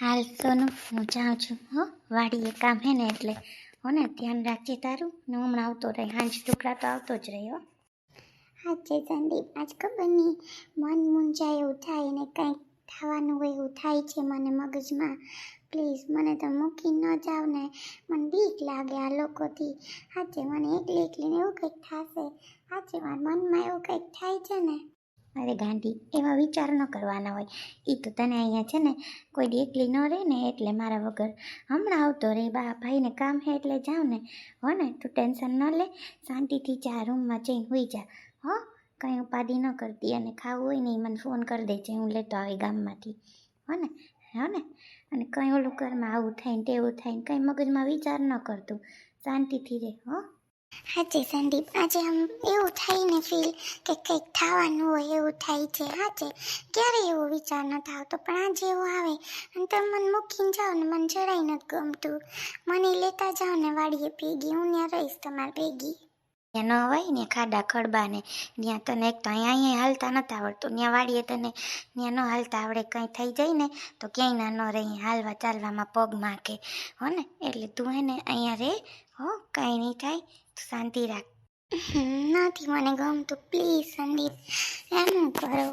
હાલ સોનું હું જાઉં છું હો વાડીએ કામ હે ને એટલે હો ને ધ્યાન રાખજે તારું ને હમણાં આવતો રહે હાંજ ટુકડા તો આવતો જ રહ્યો. હા છે સંદીપ, આજ ખબર નહીં મન મૂંઝાય એવું થાય ને કંઈક થવાનું હોય એવું થાય છે મને મગજમાં. પ્લીઝ મને તો મૂકી ન જાવ ને, મને બીક લાગે આ લોકોથી. હાચે મને એકલી એકલીને એવું કંઈક થશે. હાચે મારા મનમાં એવું કંઈક થાય છે ને. અરે ગાંડી, એવા વિચાર ન કરવાના હોય. એ તો તને અહીંયા છે ને કોઈ દી એકલી ન રહે ને એટલે મારા વગર હમણાં આવતો રહે. બા ભાઈને કામ હે એટલે જાઉં ને હો ને, તું ટેન્શન ન લે, શાંતિથી જા રૂમમાં જઈને હોઈ જા હો. કંઈ ઉપાધિ ન કરતી, અને ખાવું હોય ને એ મને ફોન કરી દેજે, હું લેતો આવી ગામમાંથી હો ને. અને કંઈ ઓલું ઘરમાં આવું થાય ને તેવું થાય ને કંઈ મગજમાં વિચાર ન કરતું, શાંતિથી રહે હો. હાચે સંદીપ, આજે આમ એવું થાય ને ફીલ કે કંઈક થવાનું હોય એવું થાય છે. હાચે ક્યારે એવો વિચાર ન આવતો, પણ આજે એવું આવે અને તમે મને મૂકીને જાઓ ને મને જરાય નથી ગમતું. મને લેતા જાઓ ને વાડીએ ભેગી, હું ત્યાં રહીશ તમારી ભેગી. ત્યાં ન હોય ને ખાડા ખડબા ને ત્યાં તને એક તો અહીંયા હાલતા નથી આવડતું, ત્યાં વાળીએ તને ત્યાં ન હાલતા આવડે, કંઈ થઈ જાય ને તો ક્યાંય ના ન રહી હાલવા ચાલવામાં પગમાં કે હો ને. એટલે તું હે ને અહીંયા રે હો, કાંઈ નહીં થાય, તું શાંતિ રાખ. નથી મને ગમતું, પ્લીઝ સંદીપ એમ કરો.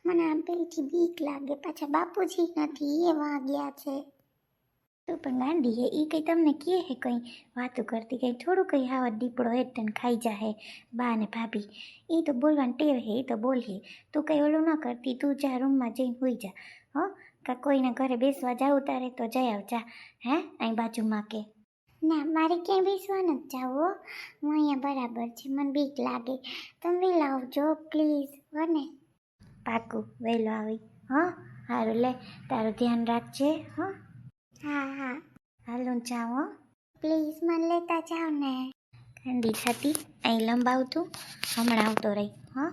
મને આ પેલીથી બીક લાગે, પાછા બાપુજી નથી એ વાગ્યા છે. તું પણ ગાંડી હે, એ કંઈ તમને કહે હે કંઈ વાતું કરતી, કંઈ થોડું કંઈ હાવત દીપડો હે તને ખાઈ જાહે બા ને ભાભી. એ તો બોલવાની ટેવ હે, એ તો બોલીએ. તું કંઈ ઓલું ન કરતી, તું જા રૂમમાં જઈને હોઈ જા હો. કાં કોઈને ઘરે બેસવા જાવું તારે તો જઈ આવ જા હે, અહીં બાજુમાં કે. ના મારે ક્યાંય બેસવા નથી જાવું, હું અહીંયા બરાબર છે, મને બીક લાગે. તમે વહેલા આવજો પ્લીઝ હો ને. પાકું વહેલો આવી હો. સારું લે, તારું ધ્યાન રાખજે હો. હા હા હાલું જાઉં હો. પ્લીઝ મને લેતા જાઓ ને. ઠંડી થતી અહીં લંબાવતું, હમણાં આવતો રહી હો.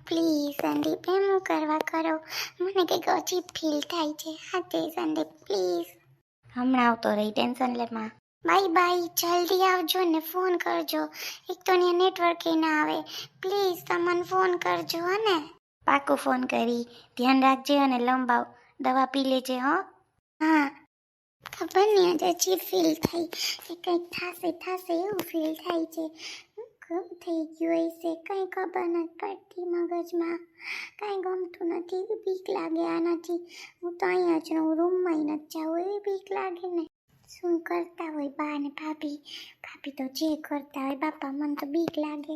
પ્લીઝ સંદીપ એમ કરવા કરો, મને કંઈક અજીબ ફીલ થાય છે. હાચે સંદીપ પ્લીઝ. હમણાં આવતો રહી, ટેન્શન લે માં. બાય બાય, જલ્દી આવજો ને ફોન કરજો. એક તો ત્યાં નેટવર્ક ના આવે. પ્લીઝ તમને ફોન કરજો હો ને. પાકું ફોન કરી, ધ્યાન રાખજે અને લંબાવ, દવા પી લેજે હો. હા ખબર નહીં આજે અજીબ ફીલ થાય કે કંઈક થશે એવું ફીલ થાય છે. ગમ થઈ ગયું હશે, કંઈ ખબર નથી પડતી મગજમાં, કાંઈ ગમતું નથી, બીક લાગે આનાથી. હું તો અહીંયા જ રહું, રૂમમાં નથી જાઉં, એવી બીક લાગે ને. શું કરતા હોય બા ને ભાભી તો જે કરતા હોય, બાપા મને તો બીક લાગે.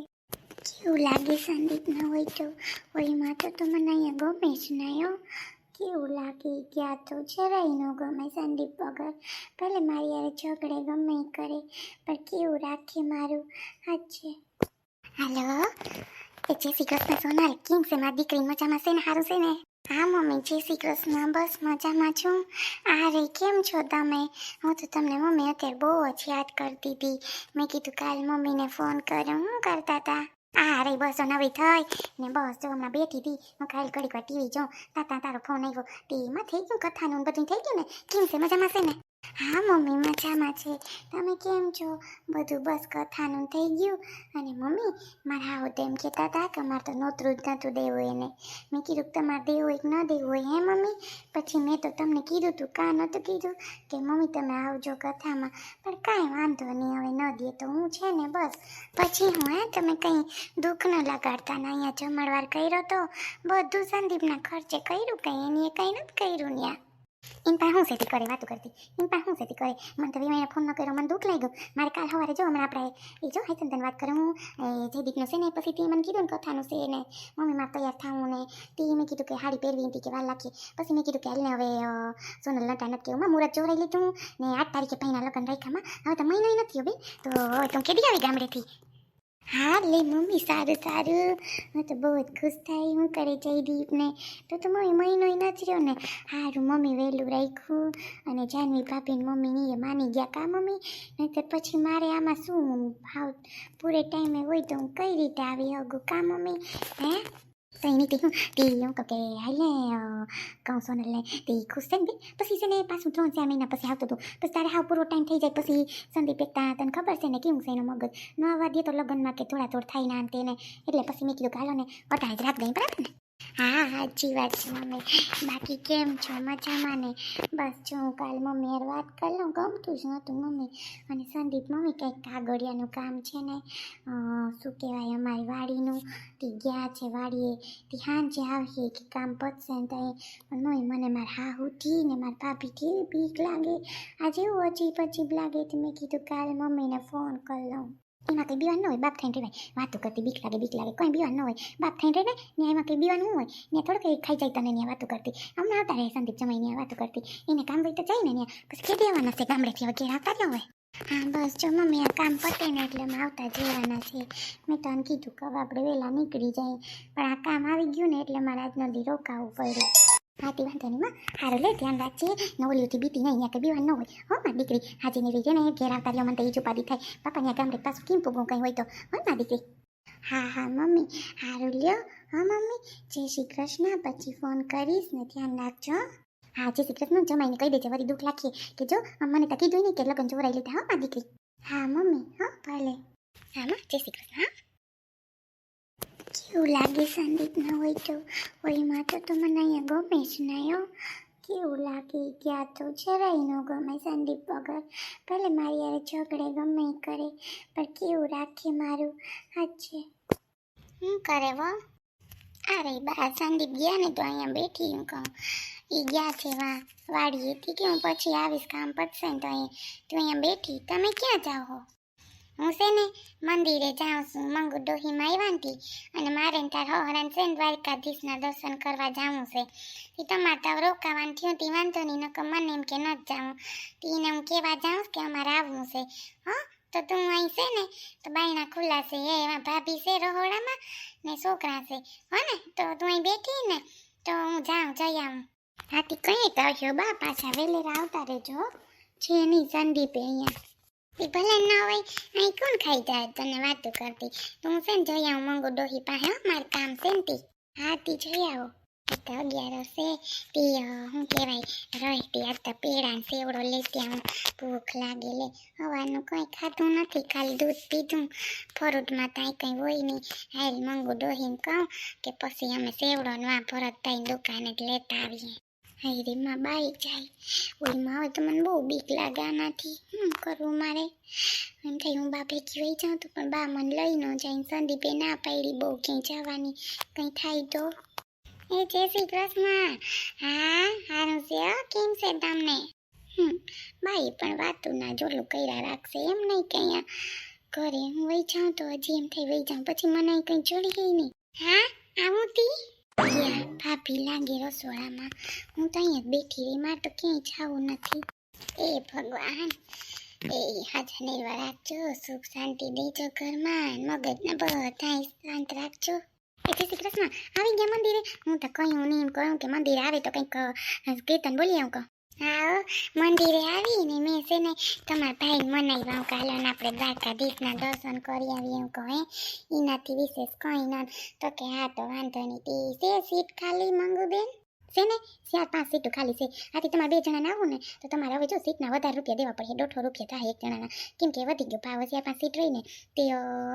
કેવું લાગે સંદીપ ના હોય તો, હોયમાં તો મને અહીંયા ગમે જ નહીં હો. કેવું લાગે ત્યાં તો જરાય ન ગમે સંદીપ વગર. ભલે મારી યારે ઝઘડે ગમે એ કરે, પણ કેવું રાખે મારું. હાચે હાલો એ જય શ્રી કૃષ્ણ સોનાલ, કેમ છે મારી દીકરી? મજામાં છે ને? સારું છે ને? હા મમ્મી જય શ્રી કૃષ્ણ, બસ મજામાં છું. આ રે કેમ છો તમે? હું તો તમને મમ્મી અત્યારે બહુ જ યાદ કરતી હતી. મેં કીધું કાલ મમ્મીને ફોન કર્યો. શું કરતા હતા? આ રે બસ નવી થઈ ને, બસ જો હમણાં બેઠી હતી. હું કાલ ઘડીક વાર ટીવી જોઉં, તારો ફોન આવ્યો. ટીવીમાં થઈ ગયું કથાનું બધું થઈ ગયું ને? કેમ છે મજામાં છે ને? હા મમ્મી મજામાં છે. તમે કેમ છો? બધું બસ કથાનું થઈ ગયું. અને મમ્મી મારા હાવ તો એમ કહેતા હતા કે અમારે તો નોતરું જ નહોતું દેવું એને. મેં કીધું તમારે દેવું હોય કે ન દેવું હોય હે મમ્મી? પછી મેં તો તમને કીધું તું, કાં નહોતું કીધું કે મમ્મી તમે આવજો કથામાં? પણ કાંઈ વાંધો નહીં, હવે ન દે તો હું છે ને બસ. પછી હું તમે કંઈ દુઃખ ન લગાડતા ને, અહીંયા જમણવાર કર્યો તો બધું સંદીપના ખર્ચે કર્યું, કંઈ એની કંઈ નથી કર્યું ત્યાં. એન પાસે હું સેતી કરે વાતું કરતી, એન પાસે હું સેતી કરે? મને તો વિમાઈને ફોન ન કર્યો, મને દુઃખ લાગ્યું. મારે કાલ સવારે જો હમણાં આપણે એ જો હાઈ તને વાત કરું, જયદીપનો છે ને, પછી તે મને કીધું ને કથાનું છે ને, મમ્મી મારે તૈયાર થવું ને, તે મેં કીધું કે સાડી પહેરવી હતી કે વાર લાગી. પછી મેં કીધું કે હાલને હવે સોનલ નટા નથી કેવું, મુહૂર્ત જોડાઈ લીધું ને 8 તારીખે ભાઈના લગ્ન રાખ્યામાં. હવે તો મહિનો નથી બે, તો તું કેદી આવી ગામડેથી? હા લે મમ્મી સારું, હું તો બહુ જ ખુશ થઈ. હું કરે જયદીપને તો મમ્મી મહિનો નથી રહ્યો ને. સારું મમ્મી વહેલું રાખ્યું, અને જાનવી ભાભીને મમ્મીની એ માની ગયા કા મમ્મી? નહીં તો પછી મારે આમાં શું ભાવ પૂરે ટાઈમે હોય તો હું કઈ રીતે આવી હગું કા મમ્મી? હે તો એની હું કહું કે હાલે કહું સોનલને તે ખુશ છે ને. પછી છે ને પાછું 3-4 મહિના પછી આવતું હતું. પછી તારે હાવ પૂરો ટાઈમ થઈ જાય પછી સંદીપ એકતા તને ખબર છે ને કેવું છે એનો મગજ, ન આવવા દે તો લગ્નમાં કે થોડા થાય ના અંતે ને. એટલે પછી મેં કીધું કે હાલો ને અટાણે જ રાખ દઈ, બરાબર ને? હા સાચી વાત છે મમ્મી. બાકી કેમ છો? મજામાં ને? બસ જો હું કાલ મમ્મી યાર વાત કરી લઉં, ગમતું જ નહોતું મમ્મી. અને સંદીપ મમ્મી કંઈક કાગળિયાનું કામ છે ને, શું કહેવાય અમારી વાડીનું, તે ગયા છે વાડીએ, તે સાંજે આવશે કે કામ પતશે ને તો પણ મમ્મી મને મારા હાહુથી ને મારા ભાભીથી એવી બીક લાગે. આજે એવું અજીબ અજીબ લાગે તો મેં કીધું કાલે મમ્મીને ફોન કરી લઉં. એમાં કંઈ બીવાનું ન હોય, બાપ થઈને રહેવાય. વાતો કરતી બીક લાગે કોઈ બીવાનું ન હોય, બાપ થઈને રહે ને એમાં કંઈ બીવાનું હોય ને, થોડું કંઈ ખાઈ જાય તને ત્યાં વાતો કરતી. હમણાં આવતા રહે સંદીપ જમાઈ ત્યાં વાતો કરતી, એને કામ હોય તો જાય ને ત્યાં પછી કે દેવાના છે ગામડેથી હવે ઘેર આવતા ન હોય. હા બસ જો મમ્મી આ કામ પતે ને એટલે અમે આવતા જવાના છે. મેં તને કીધું કે હવે આપણે વહેલા નીકળી જાય, પણ આ કામ આવી ગયું ને એટલે મારે આજનો દી રોકાવું પડ્યું. હાથી વાંધો નહીં માં, સારું લે ધ્યાન રાખજે ને ઓલીથી બીતી નહીં, અહીંયા કંઈ બીવાનું ન હોય હો માં દીકરી. હાજી ને રહી ને ઘેર આવતા રહ્યો, મને તો એ જ ઉપાધિ થાય બાપા ત્યાં ગામડે પાછું કેમ પૂગું કંઈ હોય તો હો માં દીકરી. હા હા મમ્મી સારું લ્યો. હા મમ્મી જય શ્રી કૃષ્ણ, પછી ફોન કરીશ ને ધ્યાન રાખજો. હા જય શ્રી કૃષ્ણ જમાઈને કહી દેજે, વળી દુઃખ રાખીએ કે જો મને તો કીધું નહીં કે લગ્ન જોરાઈ લીધા હો માં દીકરી. હા મમ્મી હા ભલે. હા માં જય શ્રી કૃષ્ણ. હા કેવું લાગે સંદીપ ન હોય તો, હોય માં તો મને અહીંયા ગમે જ નહીં હો. કેવું લાગે ત્યાં તો જરાય ન ગમે સંદીપ વગર. ભલે મારી યાર ઝઘડે ગમે ઈ કરે પણ કેવું રાખે મારું. સાચે શું કરે વો? અરે બા સંદીપ ગયા ને તો અહીંયા બેઠી હું કહું. એ ગયા છે વાડીએથી કે હું પછી આવીશ કામ પતશે ને તો અહીંયા બેઠી. તમે ક્યાં જાઓ હો? હું છે ને મંદિરે જાઉં છું, મંગુ ડોહીમાં આવ્યા નથી અને મારે ને તાર હરણ છે ને દ્વારકાધીશના દર્શન કરવા જાવું છે. એ તમારે તો રોકાવાનું થયું તી વાંધો નહીં, નકર મને એમ કે ન જ જાઉં. એને હું કહેવા જાઉં કે અમારે આવવું છે. હા તો તું અહીં છે ને તો બાયણા ખુલ્લા છે, એમાં ભાભી છે રહોડામાં ને છોકરા છે હો ને, તો તું અહીં બેઠી ને તો હું જાઉં જઈ આવું. હાથી કંઈ કહ્યો બા પાછા વેલેરા આવતા રહેજો છે નહીં સંદીપે અહીંયા. એ ભલે ન હોય અહીં કોણ ખાઈ જાય તને વાતો કરતી. તો હું છે ને જઈ આવું મંગુ ડોહી પાસે, મારું કામ છે ને તી. હા તી જઈ આવો. તો 11 છે તી શું કહેવાય રહેતી આજ તો પેડા ને સેવડો લેતી આવું, ભૂખ લાગે લે. હવાનું કંઈ ખાધું નથી, ખાલી દૂધ પીધું, ફરૂટમાં કાંઈ કંઈ હોય નહીં. હાલ મંગુ ડોહીને કહું કે પછી અમે સેવડો ને વા ભરતભાઈ દુકાને જ લેતા આવીએ. હાય રે માં બાઈ જાય ઓઈમાં હવે તો મને બહુ બીક લાગે આનાથી. શું કરવું મારે? એમ થાય હું બા ભેગી વહી જાઉં તો પણ બા મને લઈ ન જાય. સંદીપે ના પાડી બહુ ક્યાંય જવાની, કંઈ થાય તો. એ જય શ્રી કૃષ્ણ. હા સારું છે હો, કેમ છે તમને? બાઈ પણ વાતું ના જોલું કર્યા રાખશે, એમ નહીં કે અહીંયા ઘરે હું વહી જાઉં તો હજી એમ થઈ વહી જાઉં પછી મને કંઈ જોડી નહીં. હા આવું તી ગયા ભાભી લાગે રસોડામાં, હું તો અહીંયા જ બેઠી રહી, મારે તો ક્યાંય જવું નથી. એ ભગવાન એ હાજર નિર્વા રાખજો, સુખ શાંતિ દેજો ઘરમાં, મગજને બધા શાંત રાખજો. એ જય શ્રી કૃષ્ણ આવી ગયા મંદિરે? હું તો કહ્યું નહીં એમ કહું કે મંદિરે આવે તો કંઈક કીર્તન બોલી આવું કહું. હા મંદિરે આવીને મેં છે ને તમારા ભાઈ મનાવ્યા કાલે આપણે દ્વારકાધીશના દર્શન કરી આવીએ એમ કહે. એનાથી વિશેષ કંઈ ન તો કે હા તો વાંધો નહીં. તે છે સીટ ખાલી મંગુ બેન છે ને 4-5 સીટો ખાલી છે. આથી તમારે 2 જણાને આવું ને તો તમારે હવે જો સીટના વધારે રૂપિયા દેવા પડે, 150 રૂપિયા થાય એક જણાના, કેમ કે વધી ગયો ભાવ. 4-5 સીટ રહીને તે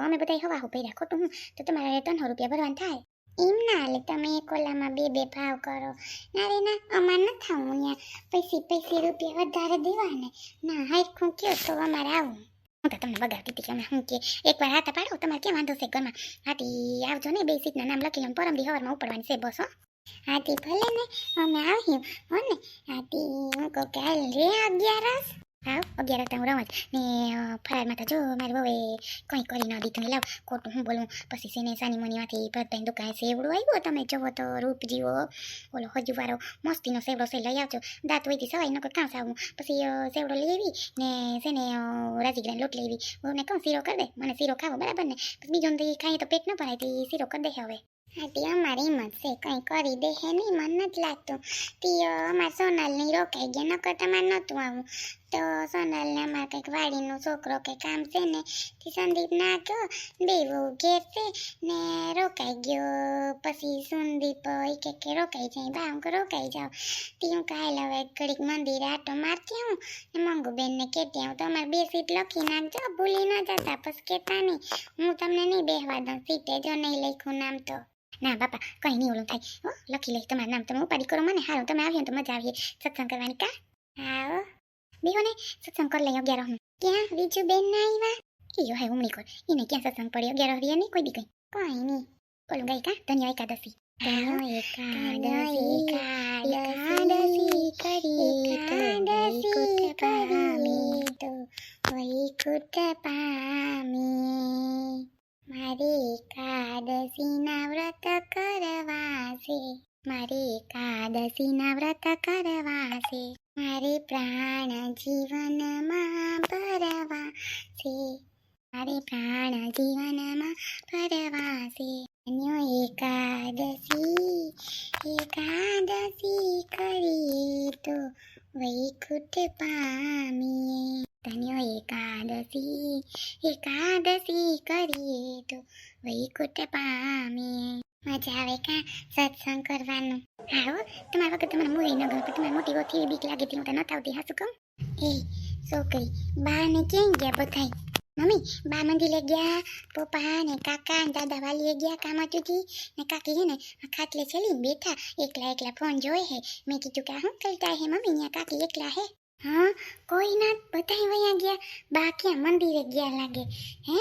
અમે બધા હવાહો પહેર્યા ખોટું હું તો તમારે 300 રૂપિયા ભરવાનું થાય. એમ ના હાલે, તમે એક ઓલામાં 2 ભાવ કરો. ના રે ના અમાર ન થાવું, ત્યાં પૈસી રૂપિયા વધારે દેવા ને. ના હાઈખું કયો તો અમારે આવું. હું તો તમને બગાડતી હતી કે અમે શું કે એકવાર હાથા પાડો તમારે ક્યાં વાંધો છે ઘરમાં. હાથી આવજો ને, 2 સીટના નામ લખી લો, પરમદી સવારમાં ઉપડવાની છે બસ હો. હાથી ભલે ને અમે આવ્યું હો ને. હાથી હું કહું કે હાલ રે 11 હા 11 હું રમત ને ફરાળમાં તો જો મારી બહુ કંઈ કરી ન દીધું. લાવ ખોટું હું બોલું પછી છે ને સાની મોનીમાંથી ભરતભાઈ દુકાને સેવડો આવ્યો, તમે જોવો તો રૂપ જીવો ઓલો હજુવાળો મસ્તીનો સેવડો છે, લઈ આવજો. દાંત વહીથી સવાઈ નકર કાં સાવું. પછી સેવડો લઈ આવી ને છે ને રાજીગ્રાન લોટ લઈ આવી. બહુને કહું શીરો કરી દે, મને શીરો ખાવો બરાબર ને, પછી બીજું તો ખાઈએ તો પેટ ન ભરાય તે શીરો કરી દે હવે. હા તી અમારી હિંમત છે કંઈ કરી દે હે નહીં, મને નથી લાગતું. તી અમારે સોનલની રોકાઈ ગયા, નકર તમારે નહોતું આવું. તો સોનલને અમારે કંઈક વાડીનો છોકરો કંઈ કામ છે ને તે સંદીપ ના ગયો, બે બહુ ઘેર છે ને રોકાઈ ગયો. પછી સંદીપ એ કે રોકાઈ જાય બા, હું રોકાઈ જાઉં. તી હું કાલે હવે ઘડીક મંદિરે આટો મારતી આવું ને મંગુબેનને કહેતી આવું તો અમારે 2 સીટ લખી નાખજો, ભૂલી ના જતા પછી કહેતા નહીં. હું તમને નહીં બેહવા દઉં સીટે, જો નહીં લખ્યું નામ તો. ના બાપા કંઈ નહીં ઓલું થાય હો લખી લઈ તમારું નામ તમે ઉપાડી કરો મને હારું તમે આવ્યો તો મજા આવીએ સત્સંગ કરવાની કા આવો બીજો ને સત્સંગ કરી લઈ 11 હું ક્યાં બીજું બેન ના આવ્યા ઈયો હે ઉમળી કોર એને ક્યાં સત્સંગ પડ્યો 11 રિયા નહીં કોઈ દી કઈ નહીં ઓલું ગઈ કા ધન્ય એકાદશી ધન્ય એકાદશી તો વૈકુંઠ પામી મારે એકાદશીના વ્રત કરવા છે મારે એકાદશીના વ્રત કરવા છે મારે પ્રાણ જીવનમાં ભરવા છે મારે પ્રાણ જીવનમાં ભરવા છે ધન્યો એકાદશી કરીએ તો વૈકુંઠ પામીએ ધન્યો એકાદશી કરીએ તો વૈકુંઠ પામીએ મજા આવે કા સત્સંગ કરવાનું આવો તમારા વખત તમને મૂવી ન ગમે પણ તમારી મોટી ઓથી બીક લાગે તે હું તો નતા આવતી હાસુ કહું એ છોકરી બા ને ક્યાં ગયા બધાય મમ્મી બા મંદિરે ગયા પપ્પા ને કાકા ને દાદા વાલીએ ગયા કામાતુજી ને કાકી હે ને ખાટલે ચલીને બેઠા એકલા ફોન જોઈ હે મેં કીધું કે શું કરતા હે મમ્મી ત્યાં કાકી એકલા હે હા કોઈ ના બધાય વયા ગયા બા ક્યાં મંદિરે ગયા લાગે હે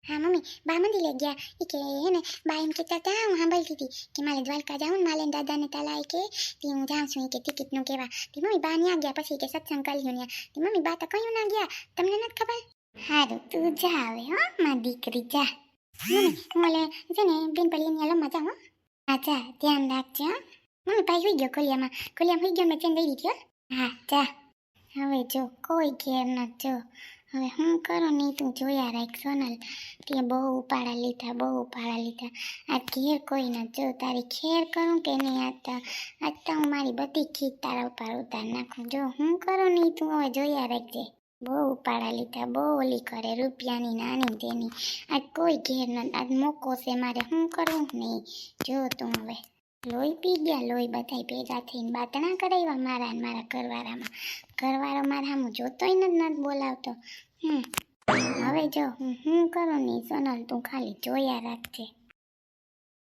હા મમ્મી બા મંદિરે ગયા એ કે હે ને બા એમ કહેતા હતા હું સાંભળતી હતી કે મારે દ્વારકા જાઉં માલે દાદાને તાલા કે તે હું જાઉં છું કે ટિકિટનું કહેવા તે મમ્મી બા ત્યાં ગયા પછી કે સત્સંગ કર્યું ત્યાં તે મમ્મી બા તો કયું ના ગયા તમને નથી ખબર હારું તું જા હવે હો મારી દીકરી જા મમ્મી હું ઓલે છે ને બેનપણીની લમવા જાઉં હો હા જા ધ્યાન રાખજે હો મમ્મી ભાઈ હોઈ ગયો ખોલિયામાં હોઈ ગયો મેં ચેન દઈ દીધી હો હા જા હવે જો કોઈ ઘેર ન જો હવે હું કરું નહીં તું જોયા રાખ સોનલ તે બહુ ઉપાડા લીધા આ ઘેર કોઈ ન જો તારી ખેર કરું કે નહીં આજ તો હું મારી બધી ખીચ તારા ઉપર ઉતાર નાખું જો હું કરું નહીં તું હવે જોયા રાખજે બહુ ઉપાડા લીધા બહુ ઓલી કરે રૂપિયાની નાની તેની આજ કોઈ ઘેર ન આજ મોકો છે મારે હું કરું નહીં જો તું હવે લોહી પી ગયા લોહી બધાય ભેગા થઈને બાતણા કરાવ્યા મારા ને મારા ઘરવાળો મારા હું જોતોય નથી બોલાવતો હવે જો હું કરું નહીં સોનલ તું ખાલી જોયા રાખજે